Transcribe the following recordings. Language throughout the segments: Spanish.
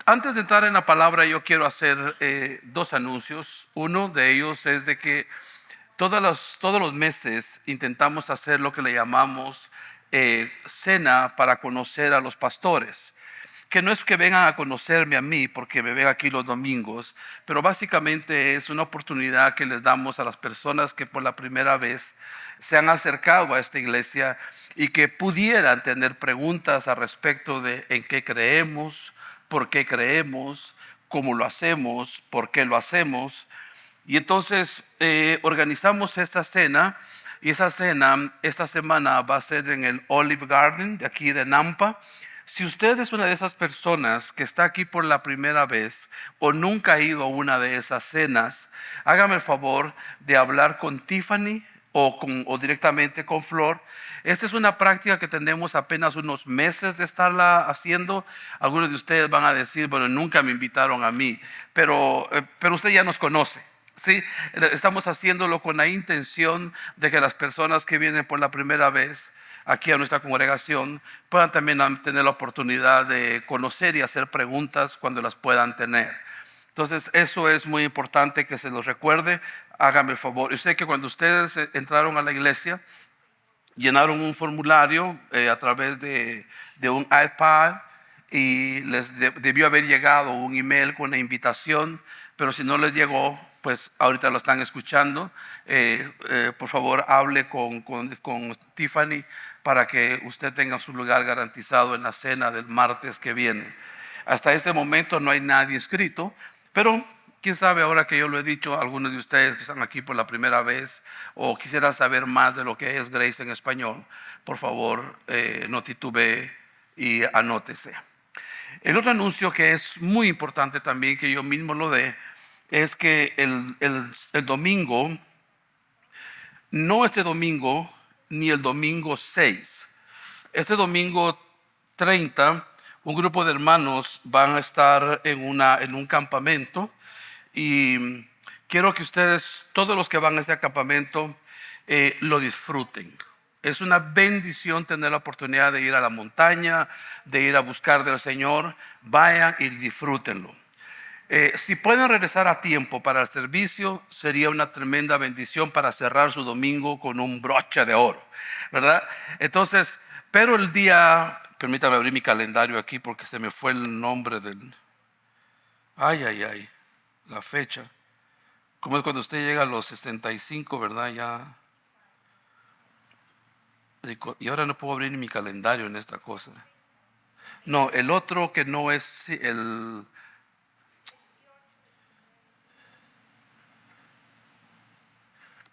Antes de entrar en la palabra, yo quiero hacer dos anuncios. Uno de ellos es de que todos los meses intentamos hacer lo que le llamamos cena para conocer a los pastores. Que no es que vengan a conocerme a mí porque me ven aquí los domingos, pero básicamente es una oportunidad que les damos a las personas que por la primera vez se han acercado a esta iglesia y que pudieran tener preguntas al respecto de en qué creemos, por qué creemos, cómo lo hacemos, por qué lo hacemos. Y entonces organizamos esta cena, y esa cena esta semana va a ser en el Olive Garden de aquí de Nampa. Si usted es una de esas personas que está aquí por la primera vez o nunca ha ido a una de esas cenas, hágame el favor de hablar con Tiffany o directamente con Flor. Esta es una práctica que tenemos apenas unos meses de estarla haciendo. Algunos de ustedes van a decir, bueno, nunca me invitaron a mí, pero usted ya nos conoce. Sí, estamos haciéndolo con la intención de que las personas que vienen por la primera vez aquí a nuestra congregación puedan también tener la oportunidad de conocer y hacer preguntas cuando las puedan tener. Entonces, eso es muy importante que se los recuerde. Hágame el favor. Yo sé que cuando ustedes entraron a la iglesia, llenaron un formulario a través de un iPad y les debió haber llegado un email con la invitación, pero si no les llegó, pues ahorita lo están escuchando. Por favor, hable con Tiffany para que usted tenga su lugar garantizado en la cena del martes que viene. Hasta este momento no hay nadie escrito, pero quién sabe, ahora que yo lo he dicho, algunos de ustedes que están aquí por la primera vez o quisieran saber más de lo que es Grace en español, por favor, no titubee y anótese. El otro anuncio que es muy importante también, que yo mismo lo dé, es que el domingo, no este domingo, ni el domingo 6, este domingo 30, un grupo de hermanos van a estar en un campamento y quiero que ustedes, todos los que van a ese campamento, lo disfruten. Es una bendición tener la oportunidad de ir a la montaña, de ir a buscar del Señor. Vayan y disfrútenlo. Si pueden regresar a tiempo para el servicio, sería una tremenda bendición para cerrar su domingo con un broche de oro, ¿verdad? Entonces, pero el día, permítame abrir mi calendario aquí porque se me fue el nombre del... Ay, la fecha. Como es cuando usted llega a los 65, ¿verdad? Ya. Y ahora no puedo abrir mi calendario en esta cosa. No, el otro que no es el...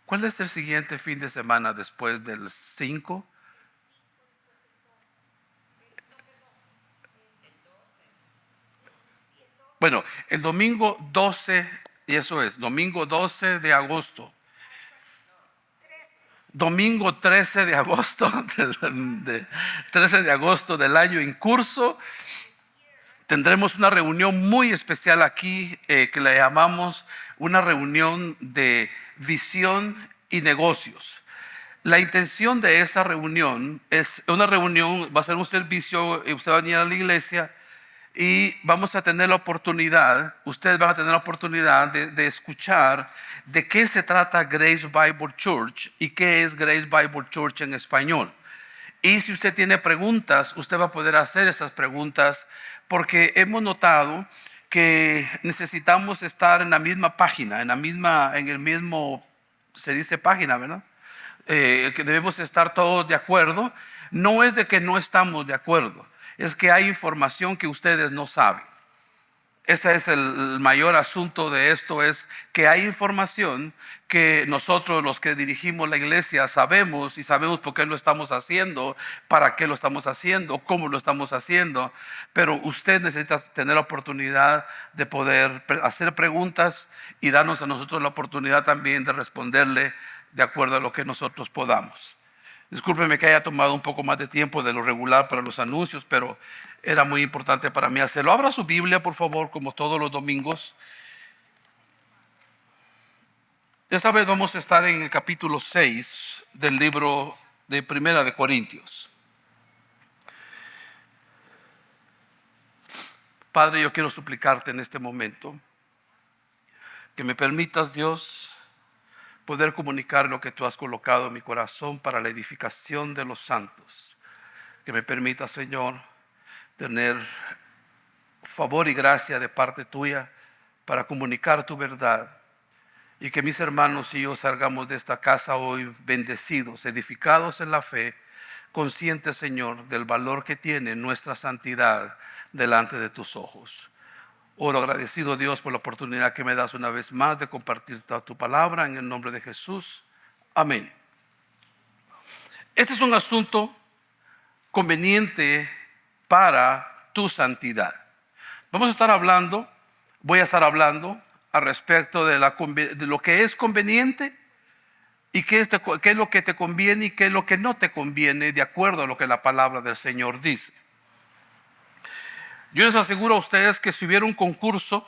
¿Cuál es el siguiente fin de semana después del 5? Bueno, el domingo 12, y eso es, domingo 12 de agosto. Domingo 13 de agosto, 13 de agosto del año en curso, tendremos una reunión muy especial aquí que la llamamos una reunión de visión y negocios. La intención de esa reunión es una reunión, va a ser un servicio, usted va a venir a la iglesia y vamos a tener la oportunidad, ustedes van a tener la oportunidad de escuchar de qué se trata Grace Bible Church y qué es Grace Bible Church en español. Y si usted tiene preguntas, usted va a poder hacer esas preguntas porque hemos notado que necesitamos estar en la misma página, en el mismo, se dice página, ¿verdad? Que debemos estar todos de acuerdo. No es de que no estamos de acuerdo, es que hay información que ustedes no saben. Ese es el mayor asunto de esto, es que hay información que nosotros los que dirigimos la iglesia sabemos y sabemos por qué lo estamos haciendo, para qué lo estamos haciendo, cómo lo estamos haciendo, pero usted necesita tener la oportunidad de poder hacer preguntas y darnos a nosotros la oportunidad también de responderle de acuerdo a lo que nosotros podamos. Discúlpeme que haya tomado un poco más de tiempo de lo regular para los anuncios, pero era muy importante para mí hacerlo. Abra su Biblia, por favor, como todos los domingos. Esta vez vamos a estar en el capítulo 6 del libro de Primera de Corintios. Padre, yo quiero suplicarte en este momento que me permitas, Dios, poder comunicar lo que tú has colocado en mi corazón para la edificación de los santos. Que me permita, Señor, tener favor y gracia de parte tuya para comunicar tu verdad. Y que mis hermanos y yo salgamos de esta casa hoy bendecidos, edificados en la fe, conscientes, Señor, del valor que tiene nuestra santidad delante de tus ojos. Oro agradecido, Dios, por la oportunidad que me das una vez más de compartir toda tu palabra en el nombre de Jesús. Amén. Este es un asunto conveniente para tu santidad. Voy a estar hablando al respecto de lo que es conveniente y qué es lo que te conviene y qué es lo que no te conviene, de acuerdo a lo que la palabra del Señor dice. Yo les aseguro a ustedes que si hubiera un concurso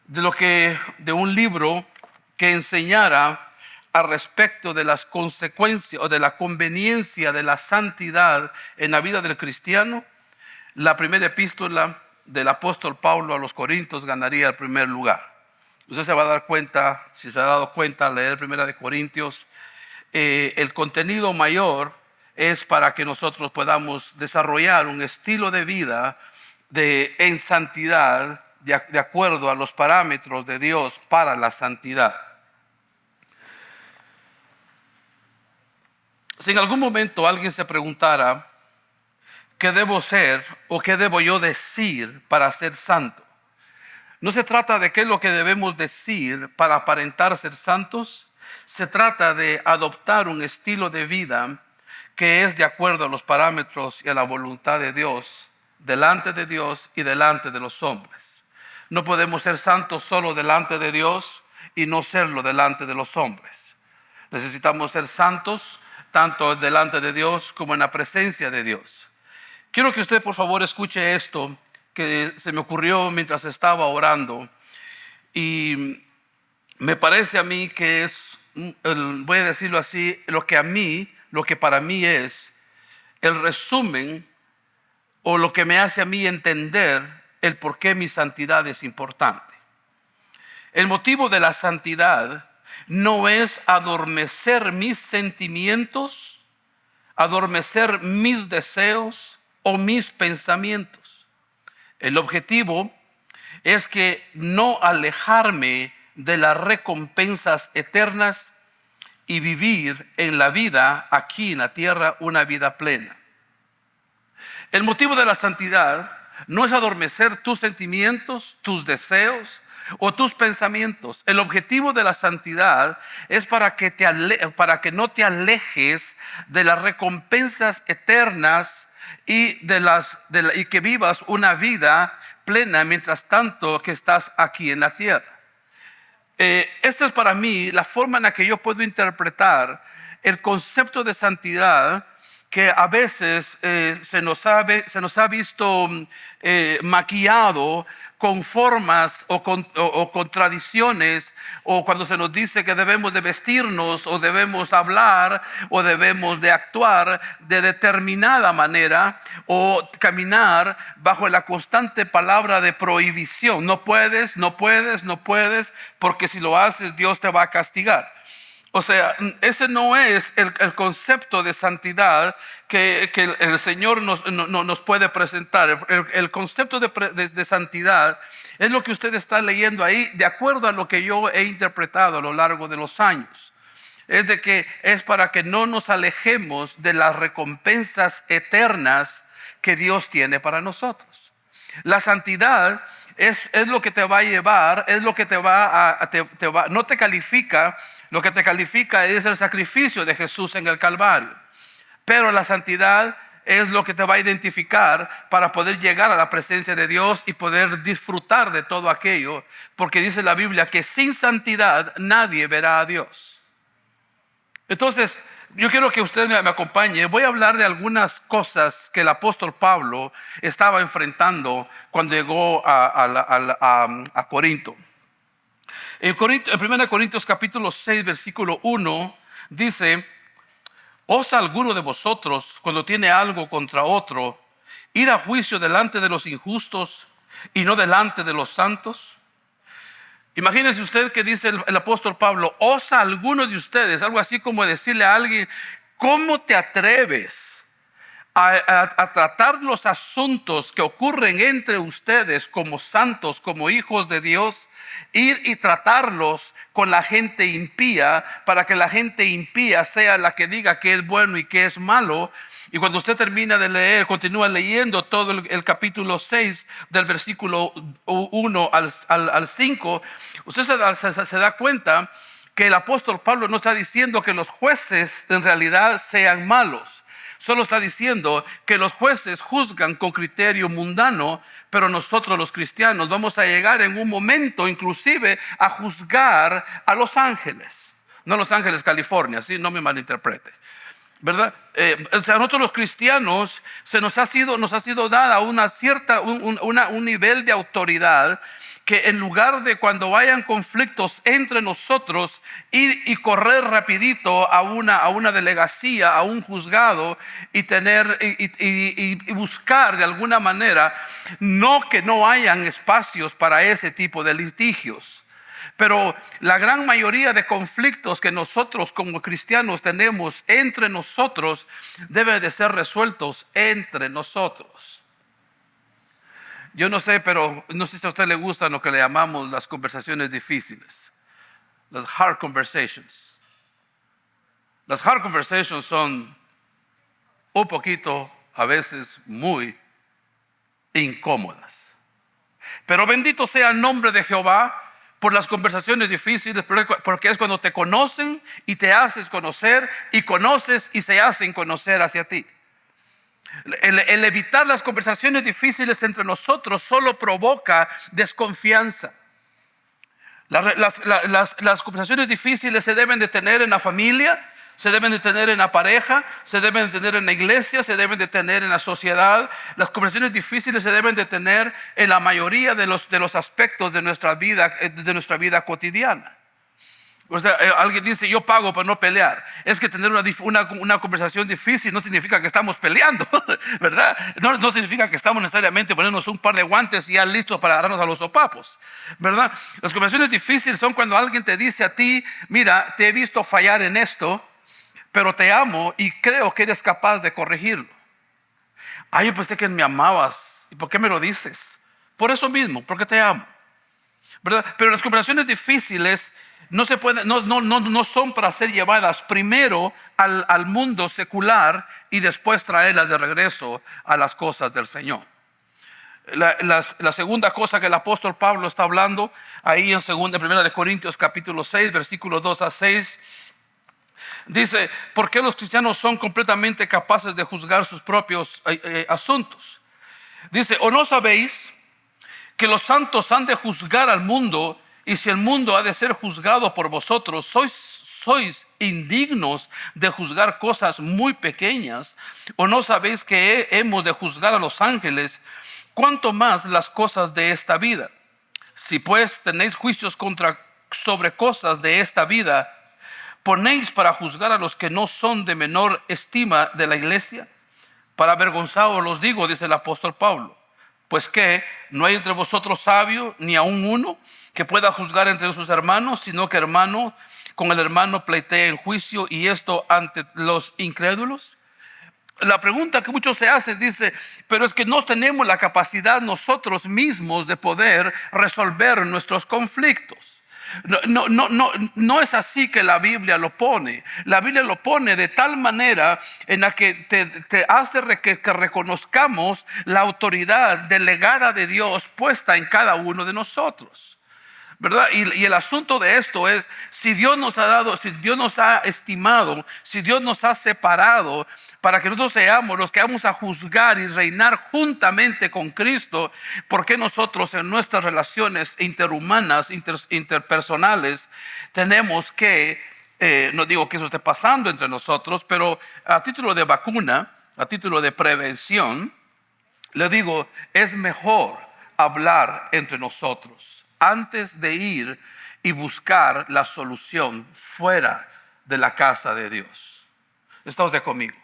de un libro que enseñara al respecto de las consecuencias o de la conveniencia de la santidad en la vida del cristiano, la primera epístola del apóstol Pablo a los Corintios ganaría el primer lugar. Usted se va a dar cuenta, si se ha dado cuenta al leer primera de Corintios, el contenido mayor es para que nosotros podamos desarrollar un estilo de vida en santidad, de acuerdo a los parámetros de Dios para la santidad. Si en algún momento alguien se preguntara qué debo ser o qué debo yo decir para ser santo, no se trata de qué es lo que debemos decir para aparentar ser santos. Se trata de adoptar un estilo de vida que es de acuerdo a los parámetros y a la voluntad de Dios, delante de Dios y delante de los hombres. No podemos ser santos solo delante de Dios y no serlo delante de los hombres. Necesitamos ser santos tanto delante de Dios como en la presencia de Dios. Quiero que usted por favor escuche esto que se me ocurrió mientras estaba orando, y me parece a mí que es, voy a decirlo así, lo que para mí es el resumen o lo que me hace a mí entender el por qué mi santidad es importante. El motivo de la santidad no es adormecer mis sentimientos, adormecer mis deseos o mis pensamientos. El objetivo es que no alejarme de las recompensas eternas y vivir en la vida aquí en la tierra una vida plena. El motivo de la santidad no es adormecer tus sentimientos, tus deseos o tus pensamientos. El objetivo de la santidad es para que no te alejes de las recompensas eternas y que vivas una vida plena mientras tanto que estás aquí en la tierra. Esta es para mí la forma en la que yo puedo interpretar el concepto de santidad, que a veces se nos ha visto maquillado con formas o con tradiciones, o cuando se nos dice que debemos de vestirnos o debemos hablar o debemos de actuar de determinada manera o caminar bajo la constante palabra de prohibición. No puedes, no puedes, no puedes, porque si lo haces Dios te va a castigar. O sea, ese no es el concepto de santidad que el Señor nos puede presentar. El concepto de santidad es lo que usted está leyendo ahí, de acuerdo a lo que yo he interpretado a lo largo de los años. Es de que es para que no nos alejemos de las recompensas eternas que Dios tiene para nosotros. La santidad es lo que te va a llevar, es lo que no te califica. Lo que te califica es el sacrificio de Jesús en el Calvario. Pero la santidad es lo que te va a identificar para poder llegar a la presencia de Dios y poder disfrutar de todo aquello. Porque dice la Biblia que sin santidad nadie verá a Dios. Entonces, yo quiero que usted me acompañe. Voy a hablar de algunas cosas que el apóstol Pablo estaba enfrentando cuando llegó a Corinto. En 1 Corintios capítulo 6 versículo 1 dice: ¿osa alguno de vosotros, cuando tiene algo contra otro, ir a juicio delante de los injustos y no delante de los santos? Imagínese usted que dice el apóstol Pablo: ¿osa alguno de ustedes? Algo así como decirle a alguien: ¿cómo te atreves a tratar los asuntos que ocurren entre ustedes como santos, como hijos de Dios, ir y tratarlos con la gente impía, para que la gente impía sea la que diga qué es bueno y qué es malo? Y cuando usted termina de leer, continúa leyendo todo el capítulo 6, del versículo 1 al 5, usted se da cuenta que el apóstol Pablo no está diciendo que los jueces en realidad sean malos. Solo está diciendo que los jueces juzgan con criterio mundano, pero nosotros los cristianos vamos a llegar en un momento inclusive a juzgar a Los Ángeles. No Los Ángeles, California, ¿sí? No me malinterprete, ¿verdad? O sea, nosotros los cristianos nos ha sido dada un nivel de autoridad, que en lugar de cuando hayan conflictos entre nosotros, ir y correr rapidito a una delegacía, a un juzgado, y tener y buscar de alguna manera, no que no hayan espacios para ese tipo de litigios. Pero la gran mayoría de conflictos que nosotros como cristianos tenemos entre nosotros deben de ser resueltos entre nosotros. Yo no sé, pero no sé si a usted le gustan lo que le llamamos las conversaciones difíciles, las hard conversations. Las hard conversations son un poquito, a veces muy incómodas. Pero bendito sea el nombre de Jehová por las conversaciones difíciles, porque es cuando te conocen y te haces conocer, y conoces y se hacen conocer hacia ti. El evitar las conversaciones difíciles entre nosotros solo provoca desconfianza. Las conversaciones difíciles se deben de tener en la familia, se deben de tener en la pareja, se deben de tener en la iglesia, se deben de tener en la sociedad. Las conversaciones difíciles se deben de tener en la mayoría de los aspectos de nuestra vida cotidiana. O sea, alguien dice: yo pago para no pelear. Es que tener una conversación difícil no significa que estamos peleando, ¿verdad? No significa que estamos necesariamente poniéndonos un par de guantes y ya listos para agarrarnos a los sopapos, ¿verdad? Las conversaciones difíciles son cuando alguien te dice a ti: mira, te he visto fallar en esto, pero te amo y creo que eres capaz de corregirlo. Ay, yo pensé que me amabas. ¿Y por qué me lo dices? Por eso mismo, porque te amo, ¿verdad? Pero las conversaciones difíciles no son para ser llevadas primero al mundo secular y después traerlas de regreso a las cosas del Señor. La segunda cosa que el apóstol Pablo está hablando ahí en 1 de Corintios capítulo 6, versículos 2 a 6, dice: ¿por qué los cristianos son completamente capaces de juzgar sus propios asuntos? Dice: ¿o no sabéis que los santos han de juzgar al mundo? Y si el mundo ha de ser juzgado por vosotros, sois indignos de juzgar cosas muy pequeñas. ¿O no sabéis que hemos de juzgar a los ángeles? ¿Cuánto más las cosas de esta vida? Si pues tenéis juicios sobre cosas de esta vida, ¿ponéis para juzgar a los que no son de menor estima de la iglesia? Para avergonzados los digo, dice el apóstol Pablo. Pues que no hay entre vosotros sabio, ni aun uno, que pueda juzgar entre sus hermanos, sino que hermano con el hermano pleitea en juicio, y esto ante los incrédulos. La pregunta que muchos se hacen, dice: pero es que no tenemos la capacidad nosotros mismos de poder resolver nuestros conflictos. No es así que la Biblia lo pone. La Biblia lo pone de tal manera en la que te hace que reconozcamos la autoridad delegada de Dios puesta en cada uno de nosotros, ¿verdad? Y el asunto de esto es: si Dios nos ha dado, si Dios nos ha estimado, si Dios nos ha separado para que nosotros seamos los que vamos a juzgar y reinar juntamente con Cristo, ¿por qué nosotros en nuestras relaciones interhumanas, interpersonales, tenemos que, no digo que eso esté pasando entre nosotros, pero a título de vacuna, a título de prevención, le digo: es mejor hablar entre nosotros antes de ir y buscar la solución fuera de la casa de Dios? ¿Está usted conmigo?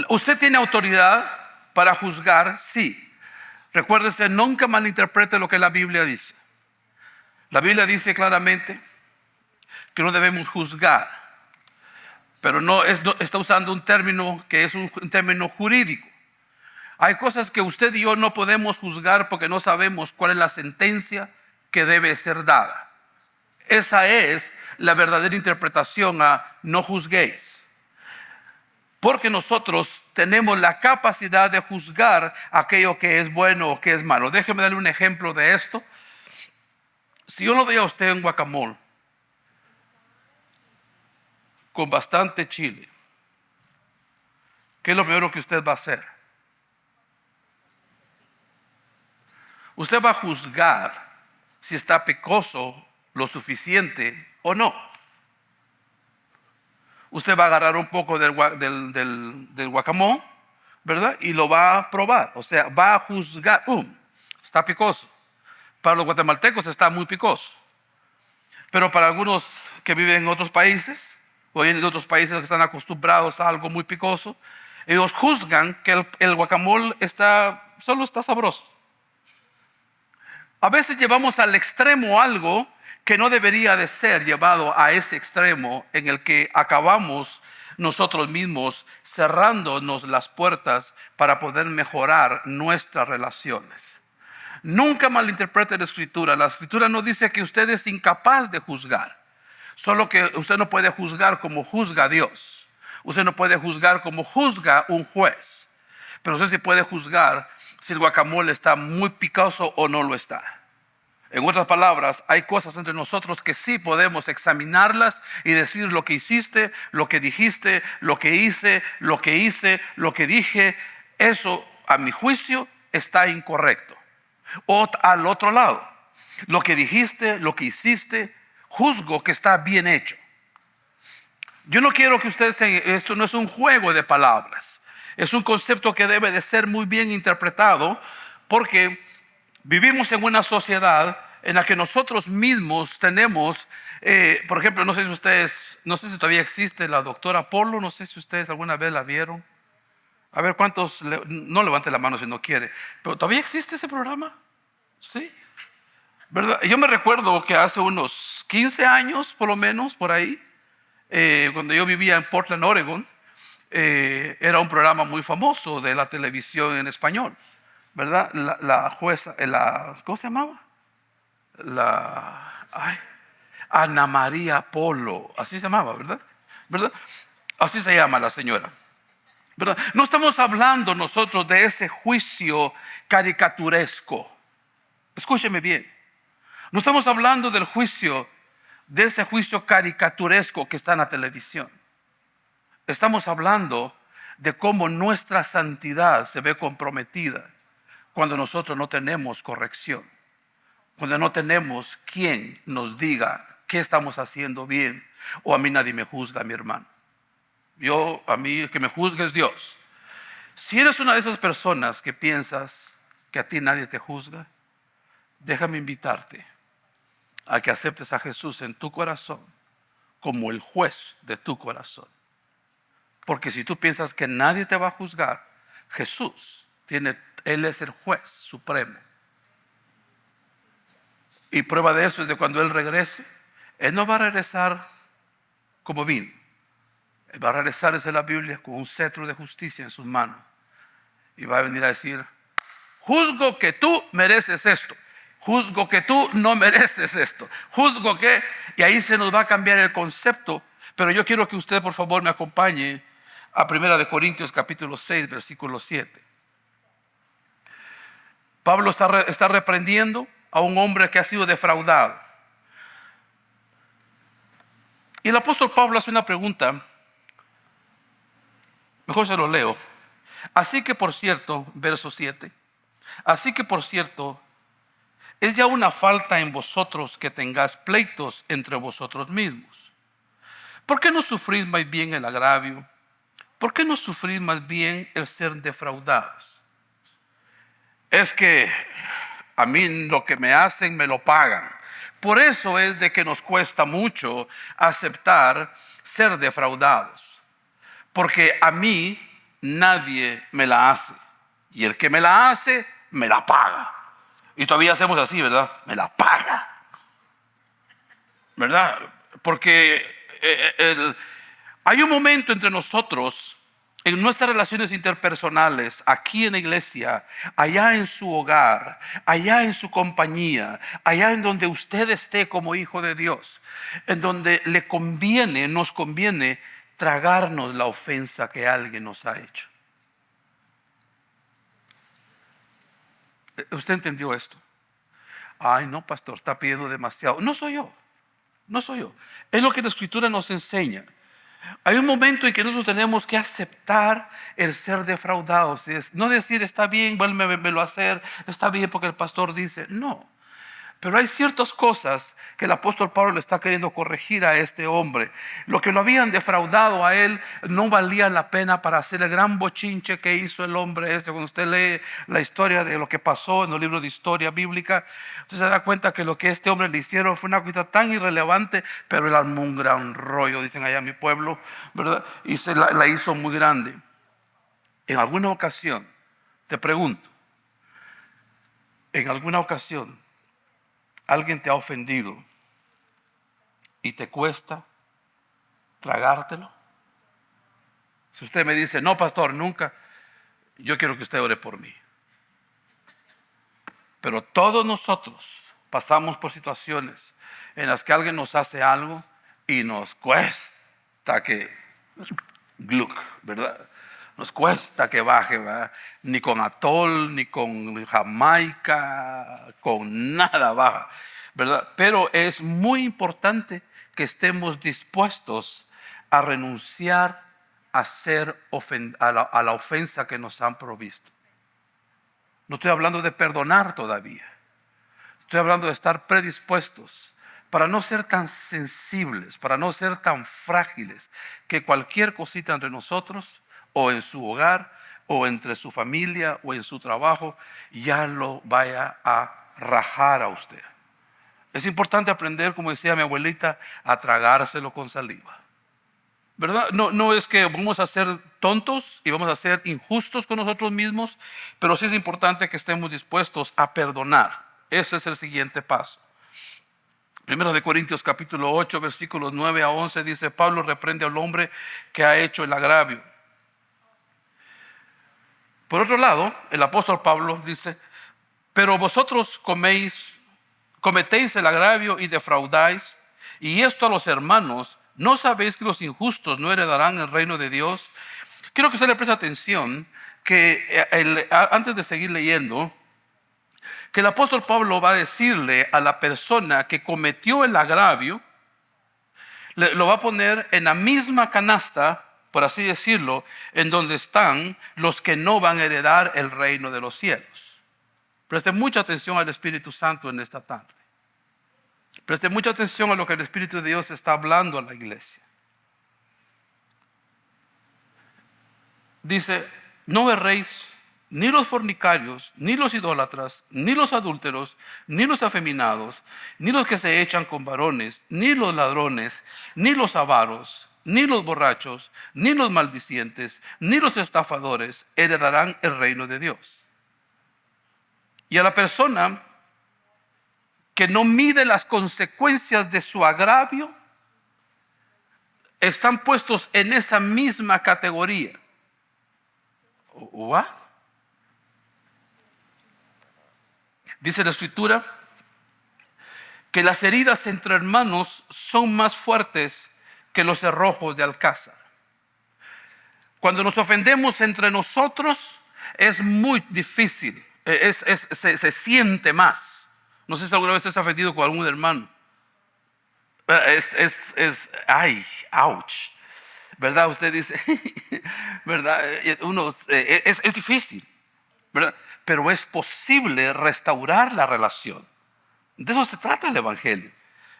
¿Usted tiene autoridad para juzgar? Sí. Recuérdese, nunca malinterprete lo que la Biblia dice. La Biblia dice claramente que no debemos juzgar, pero está usando un término que es un término jurídico. Hay cosas que usted y yo no podemos juzgar porque no sabemos cuál es la sentencia que debe ser dada. Esa es la verdadera interpretación a no juzguéis. Porque nosotros tenemos la capacidad de juzgar aquello que es bueno o que es malo. Déjeme darle un ejemplo de esto. Si yo le doy a usted un guacamole con bastante chile, ¿qué es lo primero que usted va a hacer? Usted va a juzgar si está picoso lo suficiente o no. Usted va a agarrar un poco del guacamole, ¿verdad? Y lo va a probar. O sea, va a juzgar. Está picoso. Para los guatemaltecos está muy picoso. Pero para algunos que viven en otros países, o en otros países que están acostumbrados a algo muy picoso, ellos juzgan que el guacamole solo está sabroso. A veces llevamos al extremo algo que no debería de ser llevado a ese extremo en el que acabamos nosotros mismos cerrándonos las puertas para poder mejorar nuestras relaciones. Nunca malinterprete la Escritura. La Escritura no dice que usted es incapaz de juzgar, solo que usted no puede juzgar como juzga Dios. Usted no puede juzgar como juzga un juez, pero usted sí puede juzgar si el guacamole está muy picoso o no lo está. En otras palabras, hay cosas entre nosotros que sí podemos examinarlas y decir lo que hiciste, lo que dijiste, lo que hice, lo que dije, eso a mi juicio está incorrecto. O al otro lado, lo que dijiste, lo que hiciste, juzgo que está bien hecho. Yo no quiero que esto no es un juego de palabras. Es un concepto que debe de ser muy bien interpretado porque vivimos en una sociedad en la que nosotros mismos tenemos, por ejemplo, no sé si todavía existe la doctora Polo, no sé si ustedes alguna vez la vieron. A ver, ¿cuántos? No levante la mano si no quiere. ¿Pero todavía existe ese programa? Sí. ¿Verdad? Yo me recuerdo que hace unos 15 años, por lo menos, por ahí, cuando yo vivía en Portland, Oregon, era un programa muy famoso de la televisión en español, ¿verdad? La jueza, ¿cómo se llamaba? Ana María Polo, así se llamaba, ¿verdad? ¿Verdad? Así se llama la señora, ¿verdad? No estamos hablando nosotros de ese juicio caricaturesco. Escúcheme bien. No estamos hablando de ese juicio caricaturesco que está en la televisión. Estamos hablando de cómo nuestra santidad se ve comprometida cuando nosotros no tenemos corrección, cuando no tenemos quien nos diga qué estamos haciendo bien, o a mí nadie me juzga, mi hermano. A mí el que me juzga es Dios. Si eres una de esas personas que piensas que a ti nadie te juzga, déjame invitarte a que aceptes a Jesús en tu corazón como el juez de tu corazón. Porque si tú piensas que nadie te va a juzgar, Jesús Él es el juez supremo. Y prueba de eso es de cuando Él regrese. Él no va a regresar como vino. Él va a regresar, dice la Biblia, con un cetro de justicia en sus manos. Y va a venir a decir: juzgo que tú mereces esto. Juzgo que tú no mereces esto. Juzgo que... Y ahí se nos va a cambiar el concepto. Pero yo quiero que usted, por favor, me acompañe a 1 Corintios capítulo 6, versículo 7. Pablo está reprendiendo a un hombre que ha sido defraudado. Y el apóstol Pablo hace una pregunta. Mejor se lo leo. Así que por cierto, verso 7. Así que por cierto, es ya una falta en vosotros que tengáis pleitos entre vosotros mismos. ¿Por qué no sufrís más bien el agravio? ¿Por qué no sufrís más bien el ser defraudados? Es que a mí lo que me hacen me lo pagan. Por eso es de que nos cuesta mucho aceptar ser defraudados. Porque a mí nadie me la hace. Y el que me la hace, me la paga. Y todavía hacemos así, ¿verdad? Me la paga. ¿Verdad? Porque hay un momento entre nosotros, en nuestras relaciones interpersonales, aquí en la iglesia, allá en su hogar, allá en su compañía, allá en donde usted esté como hijo de Dios, en donde nos conviene tragarnos la ofensa que alguien nos ha hecho. ¿Usted entendió esto? Ay, no, pastor, está pidiendo demasiado. No soy yo, no soy yo. Es lo que la Escritura nos enseña. Hay un momento en que nosotros tenemos que aceptar el ser defraudados. No decir, está bien, vuélvemelo a hacer, está bien porque el pastor dice. No. Pero hay ciertas cosas que el apóstol Pablo le está queriendo corregir a este hombre. Lo que lo habían defraudado a él no valía la pena para hacer el gran bochinche que hizo el hombre este. Cuando usted lee la historia de lo que pasó en los libros de historia bíblica, usted se da cuenta que lo que este hombre le hicieron fue una cosa tan irrelevante, pero él armó un gran rollo, dicen allá en mi pueblo, ¿verdad? Y se la hizo muy grande. En alguna ocasión, te pregunto, en alguna ocasión, alguien te ha ofendido y te cuesta tragártelo. Si usted me dice, no, pastor, nunca, yo quiero que usted ore por mí. Pero todos nosotros pasamos por situaciones en las que alguien nos hace algo y nos cuesta que gluck, ¿verdad? Nos cuesta que baje, ¿verdad? Ni con atol, ni con Jamaica, con nada baja, ¿verdad? Pero es muy importante que estemos dispuestos a renunciar a la ofensa que nos han provisto. No estoy hablando de perdonar todavía. Estoy hablando de estar predispuestos para no ser tan sensibles, para no ser tan frágiles, que cualquier cosita entre nosotros o en su hogar o entre su familia o en su trabajo ya lo vaya a rajar a usted. Es importante aprender, como decía mi abuelita, a tragárselo con saliva. ¿Verdad? No es que vamos a ser tontos y vamos a ser injustos con nosotros mismos, pero sí es importante que estemos dispuestos a perdonar. Ese es el siguiente paso. Primero de Corintios capítulo 8, versículos 9 a 11 dice, Pablo reprende al hombre que ha hecho el agravio. Por otro lado, el apóstol Pablo dice, pero vosotros cometéis el agravio y defraudáis, y esto a los hermanos. ¿No sabéis que los injustos no heredarán el reino de Dios? Quiero que usted le preste atención que antes de seguir leyendo, que el apóstol Pablo va a decirle a la persona que cometió el agravio, lo va a poner en la misma canasta, por así decirlo, en donde están los que no van a heredar el reino de los cielos. Preste mucha atención al Espíritu Santo en esta tarde. Preste mucha atención a lo que el Espíritu de Dios está hablando a la iglesia. Dice, no erréis ni los fornicarios, ni los idólatras, ni los adúlteros, ni los afeminados, ni los que se echan con varones, ni los ladrones, ni los avaros, ni los borrachos, ni los maldicientes, ni los estafadores heredarán el reino de Dios. Y a la persona que no mide las consecuencias de su agravio, están puestos en esa misma categoría. ¿What? Dice la Escritura que las heridas entre hermanos son más fuertes que los cerrojos de alcázar. Cuando nos ofendemos entre nosotros es muy difícil, se siente más. No sé si alguna vez te has ofendido con algún hermano. Ay, ouch. ¿Verdad? Usted dice, ¿verdad? Es difícil, ¿verdad? Pero es posible restaurar la relación. De eso se trata el Evangelio.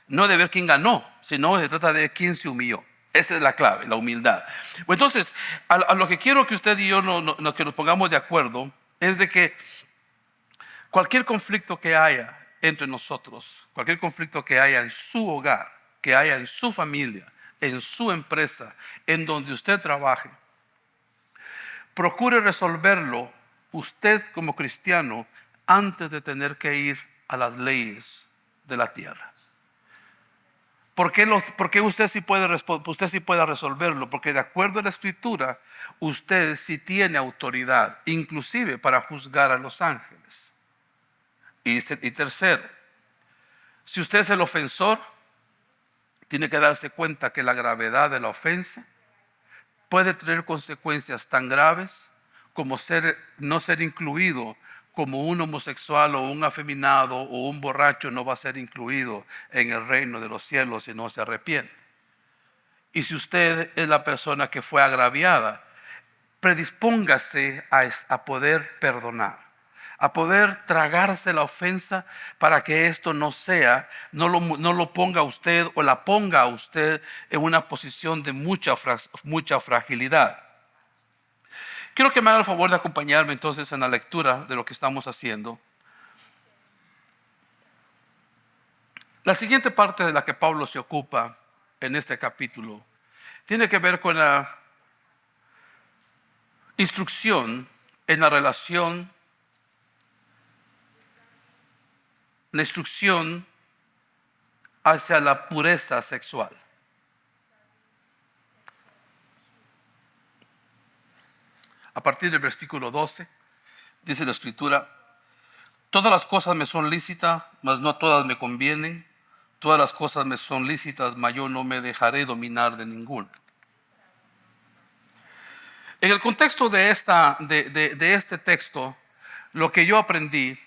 No de ver quién ganó, sino se trata de quién se humilló. Esa es la clave, la humildad. Entonces, a lo que quiero que usted y yo que nos pongamos de acuerdo es de que cualquier conflicto que haya entre nosotros, cualquier conflicto que haya en su hogar, que haya en su familia, en su empresa, en donde usted trabaje, procure resolverlo usted como cristiano antes de tener que ir a las leyes de la tierra. ¿Por qué usted sí puede resolverlo? Porque de acuerdo a la Escritura, usted sí tiene autoridad, inclusive para juzgar a los ángeles. Y tercero, si usted es el ofensor, tiene que darse cuenta que la gravedad de la ofensa puede tener consecuencias tan graves como no ser incluido como un homosexual o un afeminado o un borracho no va a ser incluido en el reino de los cielos si no se arrepiente. Y si usted es la persona que fue agraviada, predispóngase a poder perdonar, a poder tragarse la ofensa para que esto no lo ponga a usted o la ponga a usted en una posición de mucha fragilidad. Quiero que me haga el favor de acompañarme entonces en la lectura de lo que estamos haciendo. La siguiente parte de la que Pablo se ocupa en este capítulo tiene que ver con la instrucción en la relación, la instrucción hacia la pureza sexual. A partir del versículo 12, dice la Escritura: todas las cosas me son lícitas, mas no todas me convienen. Todas las cosas me son lícitas, mas yo no me dejaré dominar de ninguna. En el contexto de este texto, lo que yo aprendí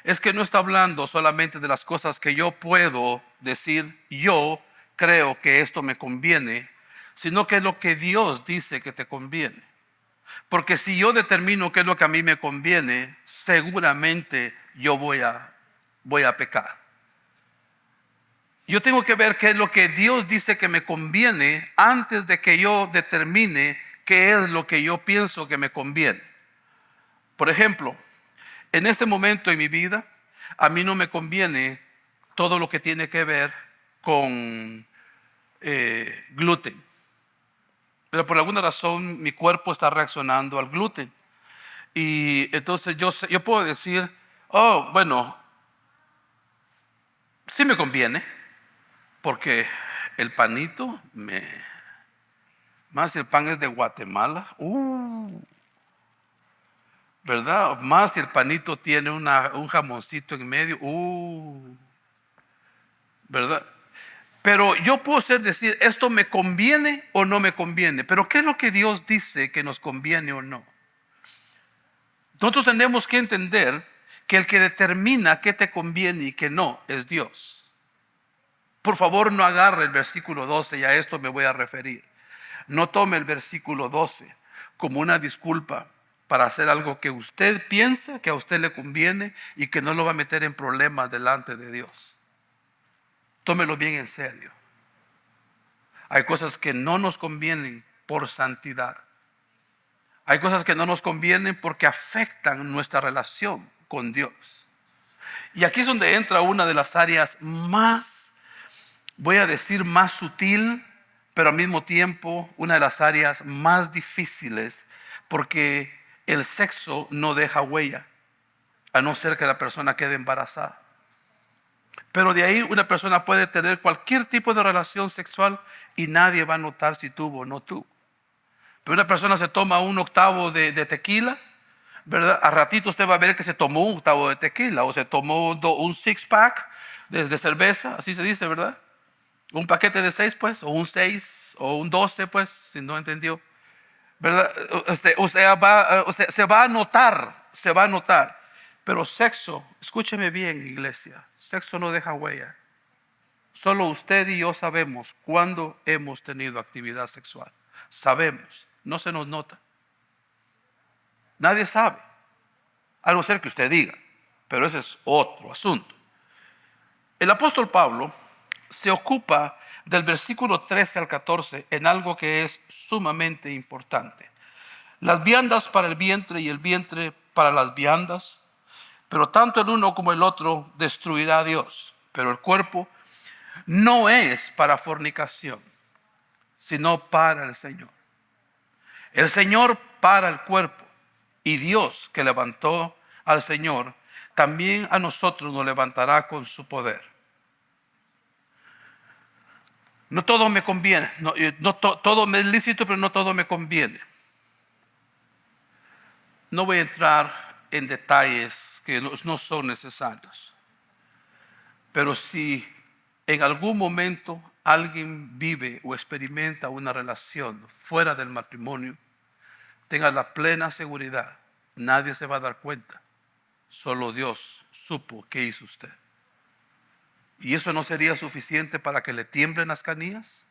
es que no está hablando solamente de las cosas que yo puedo decir, yo creo que esto me conviene, sino que es lo que Dios dice que te conviene. Porque si yo determino qué es lo que a mí me conviene, seguramente yo voy a pecar. Yo tengo que ver qué es lo que Dios dice que me conviene antes de que yo determine qué es lo que yo pienso que me conviene. Por ejemplo, en este momento en mi vida, a mí no me conviene todo lo que tiene que ver con gluten. Pero por alguna razón mi cuerpo está reaccionando al gluten. Y entonces yo puedo decir, oh, bueno, sí me conviene, porque el panito, más si el pan es de Guatemala, ¿verdad? Más si el panito tiene un jamoncito en medio, ¿verdad? Pero yo puedo decir, esto me conviene o no me conviene. Pero ¿qué es lo que Dios dice que nos conviene o no? Nosotros tenemos que entender que el que determina qué te conviene y qué no es Dios. Por favor, no agarre el versículo 12, y a esto me voy a referir. No tome el versículo 12 como una disculpa para hacer algo que usted piensa que a usted le conviene y que no lo va a meter en problemas delante de Dios. Tómelo bien en serio. Hay cosas que no nos convienen por santidad. Hay cosas que no nos convienen porque afectan nuestra relación con Dios. Y aquí es donde entra una de las áreas más, voy a decir más sutil, pero al mismo tiempo una de las áreas más difíciles, porque el sexo no deja huella, a no ser que la persona quede embarazada. Pero de ahí una persona puede tener cualquier tipo de relación sexual y nadie va a notar si tuvo o no tuvo. Pero una persona se toma un octavo de tequila, ¿verdad? A ratito usted va a ver que se tomó un octavo de tequila o se tomó un six pack de cerveza, así se dice, ¿verdad? Un paquete de 6, pues, o un 6 o un 12, pues, si no entendió, ¿verdad? Se va a notar. Pero sexo, escúcheme bien, iglesia, sexo no deja huella. Solo usted y yo sabemos cuándo hemos tenido actividad sexual. Sabemos, no se nos nota. Nadie sabe, a no ser que usted diga, pero ese es otro asunto. El apóstol Pablo se ocupa del versículo 13 al 14 en algo que es sumamente importante. Las viandas para el vientre y el vientre para las viandas, pero tanto el uno como el otro destruirá a Dios. Pero el cuerpo no es para fornicación, sino para el Señor. El Señor para el cuerpo, y Dios que levantó al Señor también a nosotros nos levantará con su poder. No todo me conviene, todo me es lícito, pero no todo me conviene. No voy a entrar en detalles que no son necesarios. Pero si en algún momento alguien vive o experimenta una relación fuera del matrimonio, tenga la plena seguridad, nadie se va a dar cuenta. Solo Dios supo qué hizo usted. ¿Y eso no sería suficiente para que le tiemblen las canillas?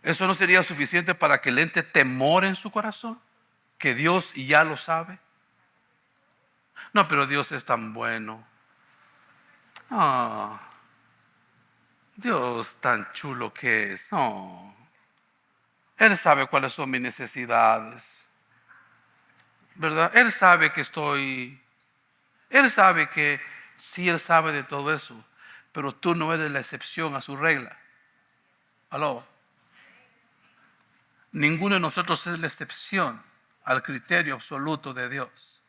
¿Eso no sería suficiente para que le entre temor en su corazón? Que Dios ya lo sabe. No, pero Dios es tan bueno. Ah, Dios tan chulo que es. No. Él sabe cuáles son mis necesidades. ¿Verdad? Él sabe que Él sabe que sí, Él sabe de todo eso. Pero tú no eres la excepción a su regla. ¿Aló? Ninguno de nosotros es la excepción al criterio absoluto de Dios.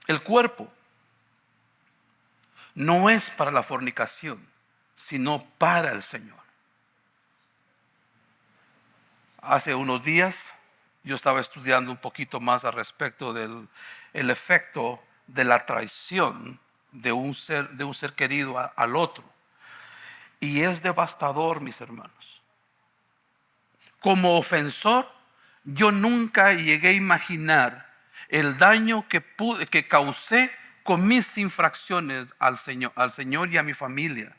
El cuerpo no es para la fornicación, sino para el Señor. Hace unos días yo estaba estudiando un poquito más al respecto del el efecto de la traición de un ser querido al otro. Y es devastador, mis hermanos. Como ofensor, yo nunca llegué a imaginar el daño que causé con mis infracciones al Señor y a mi familia.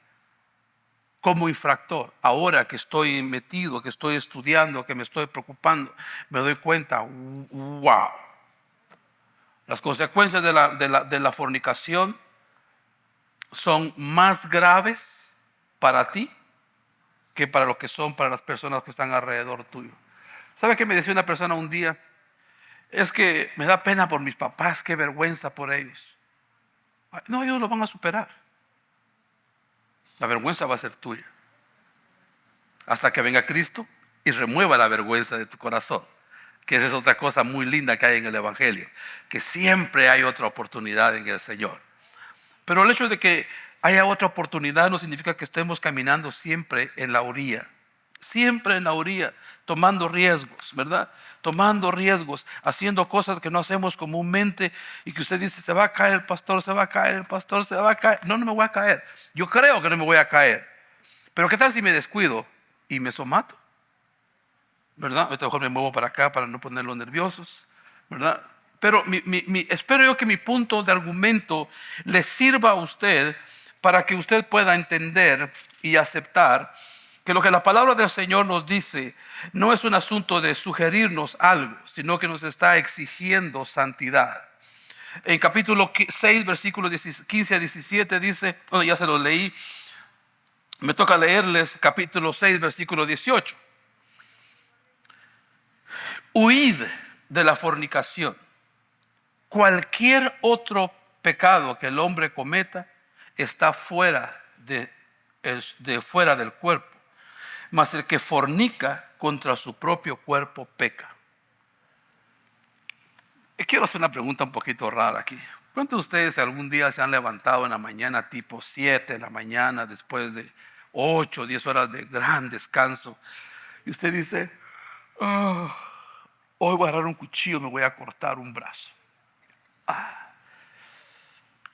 Como infractor, ahora que estoy metido, que estoy estudiando, que me estoy preocupando, me doy cuenta, wow, las consecuencias de la fornicación son más graves para ti que para lo que son para las personas que están alrededor tuyo. ¿Sabe qué me decía una persona un día? Es que me da pena por mis papás, qué vergüenza por ellos. No, ellos lo van a superar. La vergüenza va a ser tuya. Hasta que venga Cristo y remueva la vergüenza de tu corazón. Que esa es otra cosa muy linda que hay en el Evangelio. Que siempre hay otra oportunidad en el Señor. Pero el hecho de que haya otra oportunidad no significa que estemos caminando siempre en la orilla. Siempre en la orilla, tomando riesgos, ¿verdad? Tomando riesgos, haciendo cosas que no hacemos comúnmente y que usted dice, se va a caer el pastor, se va a caer el pastor, se va a caer. No, no me voy a caer. Yo creo que no me voy a caer. Pero ¿qué tal si me descuido y me somato? ¿Verdad? Ahorita mejor me muevo para acá para no ponerlos nerviosos, ¿verdad? Pero espero yo que mi punto de argumento le sirva a usted para que usted pueda entender y aceptar que lo que la palabra del Señor nos dice no es un asunto de sugerirnos algo, sino que nos está exigiendo santidad. En capítulo 6, versículos 15 a 17 dice, bueno, ya se lo leí, me toca leerles capítulo 6, versículo 18. Huid de la fornicación. Cualquier otro pecado que el hombre cometa está fuera fuera del cuerpo. Mas el que fornica contra su propio cuerpo peca. Quiero hacer una pregunta un poquito rara aquí. ¿Cuántos de ustedes algún día se han levantado en la mañana tipo 7 de la mañana después de 8 o 10 horas de gran descanso? Y usted dice, oh, hoy voy a agarrar un cuchillo, me voy a cortar un brazo.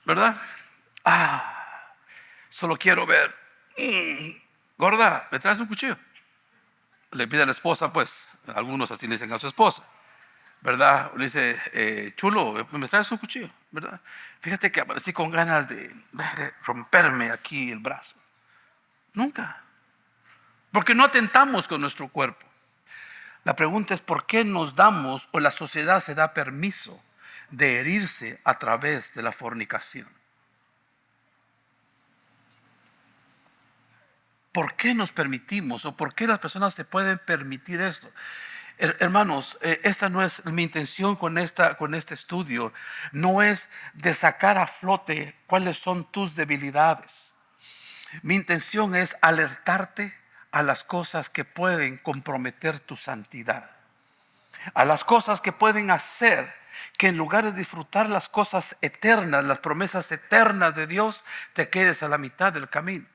¿Verdad? Solo quiero ver. Gorda, ¿me traes un cuchillo? Le pide a la esposa, pues, algunos así le dicen a su esposa, ¿verdad? Le dice, chulo, ¿me traes un cuchillo? ¿Verdad? Fíjate que aparecí con ganas de romperme aquí el brazo. Nunca. Porque no atentamos con nuestro cuerpo. La pregunta es ¿por qué nos damos o la sociedad se da permiso de herirse a través de la fornicación? ¿Por qué nos permitimos o por qué las personas se pueden permitir esto? Hermanos, esta no es mi intención con este estudio. No es de sacar a flote cuáles son tus debilidades. Mi intención es alertarte a las cosas que pueden comprometer tu santidad. a las cosas que pueden hacer que en lugar de disfrutar las cosas eternas, las promesas eternas de Dios, te quedes a la mitad del camino.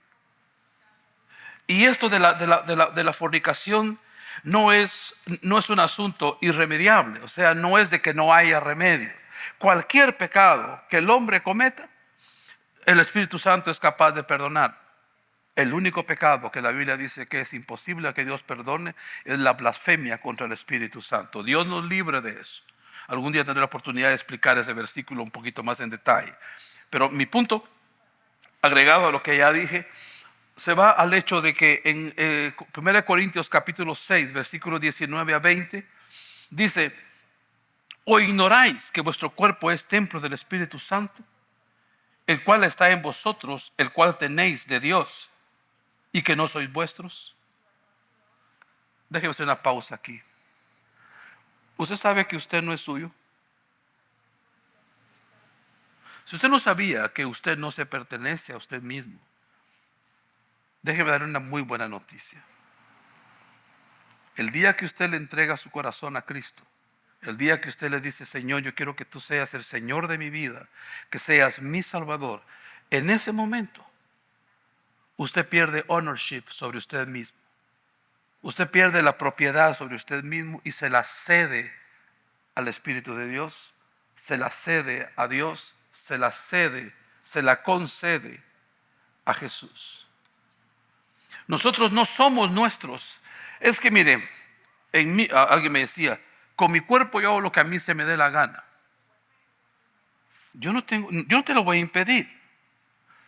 Y esto de la fornicación no es un asunto irremediable, o sea, no es de que no haya remedio. Cualquier pecado que el hombre cometa, el Espíritu Santo es capaz de perdonar. El único pecado que la Biblia dice que es imposible que Dios perdone es la blasfemia contra el Espíritu Santo. Dios nos libre de eso. Algún día tendré la oportunidad de explicar ese versículo un poquito más en detalle. Pero mi punto, agregado a lo que ya dije, se va al hecho de que en 1 Corintios capítulo 6, versículos 19 a 20, dice: ¿o ignoráis que vuestro cuerpo es templo del Espíritu Santo, el cual está en vosotros, el cual tenéis de Dios, y que no sois vuestros? Déjeme hacer una pausa aquí. ¿Usted sabe que usted no es suyo? Si usted no sabía que usted no se pertenece a usted mismo, déjeme dar una muy buena noticia. El día que usted le entrega su corazón a Cristo, el día que usted le dice: Señor, yo quiero que tú seas el Señor de mi vida, que seas mi Salvador, en ese momento usted pierde ownership sobre usted mismo. Usted pierde la propiedad sobre usted mismo y se la cede al Espíritu de Dios, se la cede a Dios, se la concede a Jesús. Nosotros no somos nuestros. Es que mire, alguien me decía: con mi cuerpo yo hago lo que a mí se me dé la gana. Yo no te lo voy a impedir.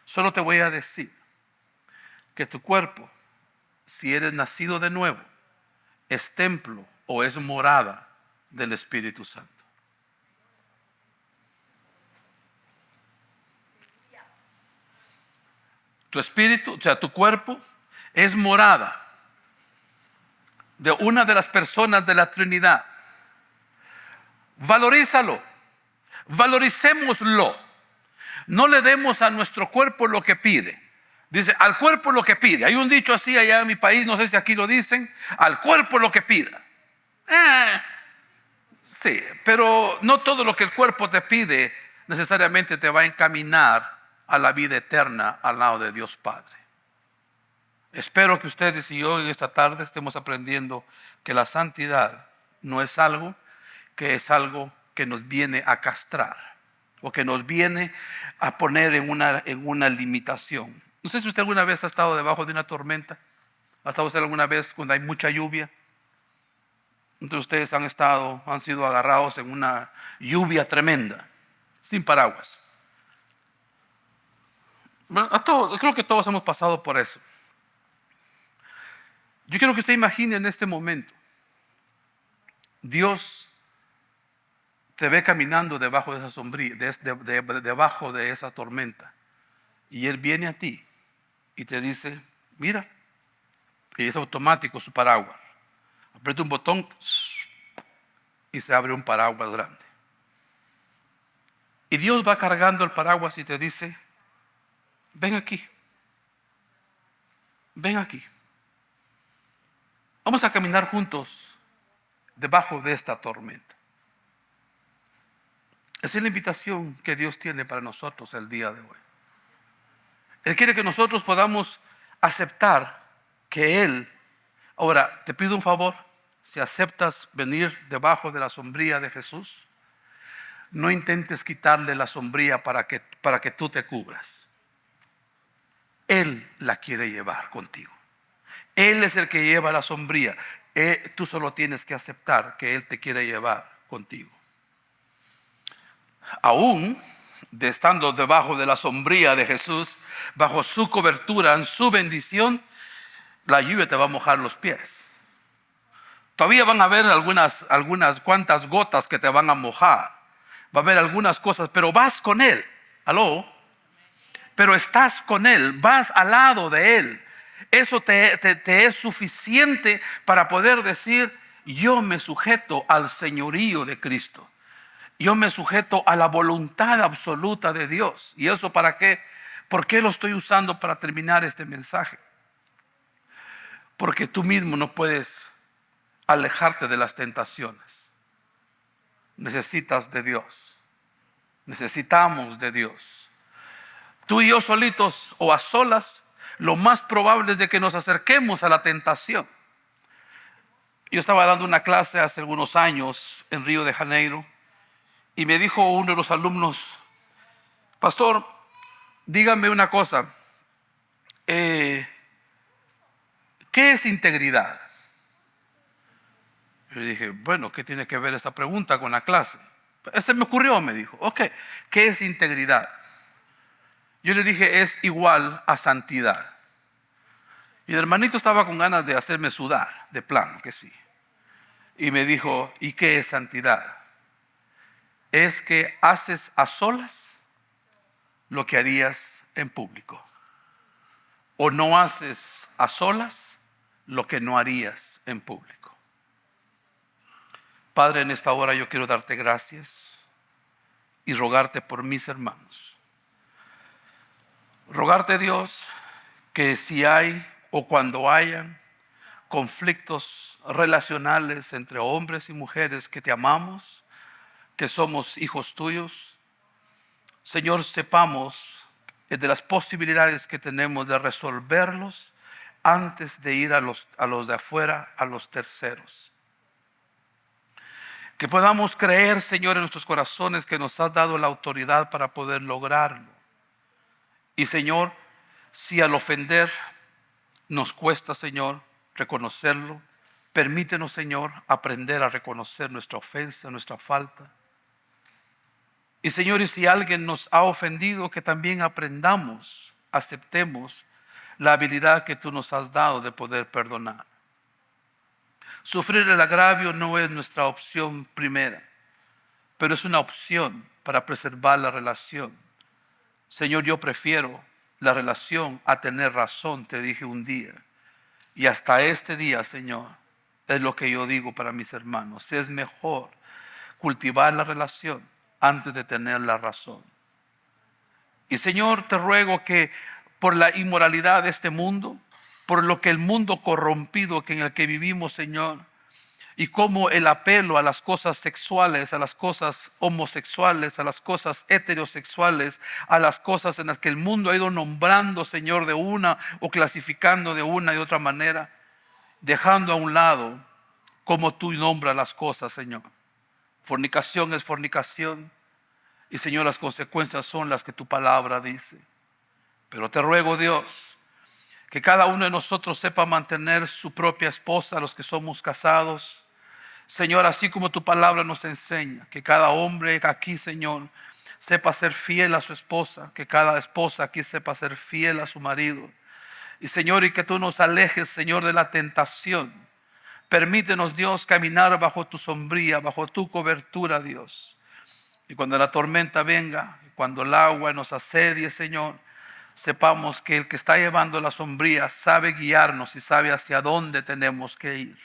Solo te voy a decir que tu cuerpo, si eres nacido de nuevo, es templo o es morada del Espíritu Santo. Tu espíritu, o sea, tu cuerpo es morada de una de las personas de la Trinidad. Valorízalo, valoricémoslo. No le demos a nuestro cuerpo lo que pide. Dice: al cuerpo lo que pide. Hay un dicho así allá en mi país, no sé si aquí lo dicen: al cuerpo lo que pida. Sí, pero no todo lo que el cuerpo te pide necesariamente te va a encaminar a la vida eterna al lado de Dios Padre. Espero que ustedes y yo en esta tarde estemos aprendiendo que la santidad no es algo que nos viene a castrar o que nos viene a poner en una limitación. No sé si usted alguna vez ha estado debajo de una tormenta. ¿Ha estado usted alguna vez cuando hay mucha lluvia? Entonces ustedes han sido agarrados en una lluvia tremenda, sin paraguas. Bueno, creo que todos hemos pasado por eso. Yo quiero que usted imagine en este momento: Dios te ve caminando debajo de esa sombría, debajo de esa tormenta, y Él viene a ti y te dice: mira, y es automático su paraguas. Aprieta un botón y se abre un paraguas grande. Y Dios va cargando el paraguas y te dice: ven aquí, ven aquí. Vamos a caminar juntos debajo de esta tormenta. Esa es la invitación que Dios tiene para nosotros el día de hoy. Él quiere que nosotros podamos aceptar que Él... Ahora, te pido un favor: si aceptas venir debajo de la sombría de Jesús, no intentes quitarle la sombría para que tú te cubras. Él la quiere llevar contigo. Él es el que lleva la sombría. Tú solo tienes que aceptar que Él te quiere llevar contigo. Aún estando debajo de la sombría de Jesús, bajo su cobertura, en su bendición, la lluvia te va a mojar los pies. Todavía van a haber algunas cuantas gotas que te van a mojar. Va a haber algunas cosas, pero vas con Él. ¿Aló? Pero estás con Él, vas al lado de Él. Eso te es suficiente para poder decir: yo me sujeto al señorío de Cristo. Yo me sujeto a la voluntad absoluta de Dios. ¿Y eso para qué? ¿Por qué lo estoy usando para terminar este mensaje? Porque tú mismo no puedes alejarte de las tentaciones. necesitas de Dios. Necesitamos de Dios. Tú y yo solitos o a solas, lo más probable es de que nos acerquemos a la tentación. Yo estaba dando una clase hace algunos años en Río de Janeiro y me dijo uno de los alumnos: pastor, dígame una cosa, ¿qué es integridad? Yo dije, bueno, ¿qué tiene que ver esta pregunta con la clase? Se me ocurrió, me dijo, ok, ¿qué es integridad? Yo le dije, es igual a santidad. Y el hermanito estaba con ganas de hacerme sudar, de plano que sí. Y me dijo, ¿y qué es santidad? Es que haces a solas lo que harías en público. O no haces a solas lo que no harías en público. Padre, en esta hora yo quiero darte gracias y rogarte por mis hermanos. Rogarte, Dios, que si hay o cuando hayan conflictos relacionales entre hombres y mujeres que te amamos, que somos hijos tuyos, Señor, sepamos de las posibilidades que tenemos de resolverlos antes de ir a los de afuera, a los terceros. Que podamos creer, Señor, en nuestros corazones que nos has dado la autoridad para poder lograrlo. Y Señor, si al ofender nos cuesta, Señor, reconocerlo, permítenos, Señor, aprender a reconocer nuestra ofensa, nuestra falta. Y Señor, y si alguien nos ha ofendido, que también aprendamos, aceptemos la habilidad que tú nos has dado de poder perdonar. Sufrir el agravio no es nuestra opción primera, pero es una opción para preservar la relación. Señor, yo prefiero la relación a tener razón, te dije un día. Y hasta este día, Señor, es lo que yo digo para mis hermanos. Es mejor cultivar la relación antes de tener la razón. Y Señor, te ruego que por la inmoralidad de este mundo, por lo que el mundo corrompido en el que vivimos, Señor, y como el apelo a las cosas sexuales, a las cosas homosexuales, a las cosas heterosexuales, a las cosas en las que el mundo ha ido nombrando, Señor, de una o clasificando de una y otra manera, dejando a un lado como tú nombras las cosas, Señor. Fornicación es fornicación y, Señor, las consecuencias son las que tu palabra dice. Pero te ruego, Dios, que cada uno de nosotros sepa mantener su propia esposa, los que somos casados. Señor, así como tu palabra nos enseña, que cada hombre aquí, Señor, sepa ser fiel a su esposa, que cada esposa aquí sepa ser fiel a su marido. Y Señor, y que tú nos alejes, Señor, de la tentación. Permítenos, Dios, caminar bajo tu sombría, bajo tu cobertura, Dios. Y cuando la tormenta venga, cuando el agua nos asedie, Señor, sepamos que el que está llevando la sombría sabe guiarnos y sabe hacia dónde tenemos que ir.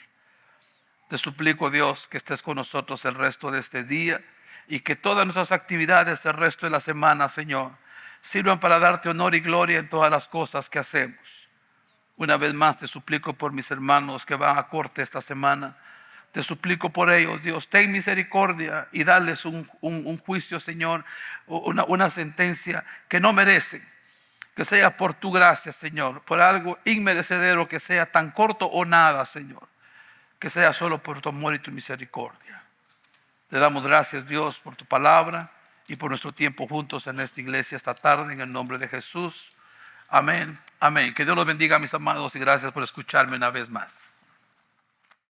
Te suplico, Dios, que estés con nosotros el resto de este día y que todas nuestras actividades el resto de la semana, Señor, sirvan para darte honor y gloria en todas las cosas que hacemos. Una vez más te suplico por mis hermanos que van a corte esta semana. Te suplico por ellos, Dios, ten misericordia y dales un juicio, Señor, una sentencia que no merecen. Que sea por tu gracia, Señor, por algo inmerecedero, que sea tan corto o nada, Señor. Que sea solo por tu amor y tu misericordia. Te damos gracias, Dios, por tu palabra y por nuestro tiempo juntos en esta iglesia esta tarde, en el nombre de Jesús. Amén, amén. Que Dios los bendiga, mis amados, y gracias por escucharme una vez más.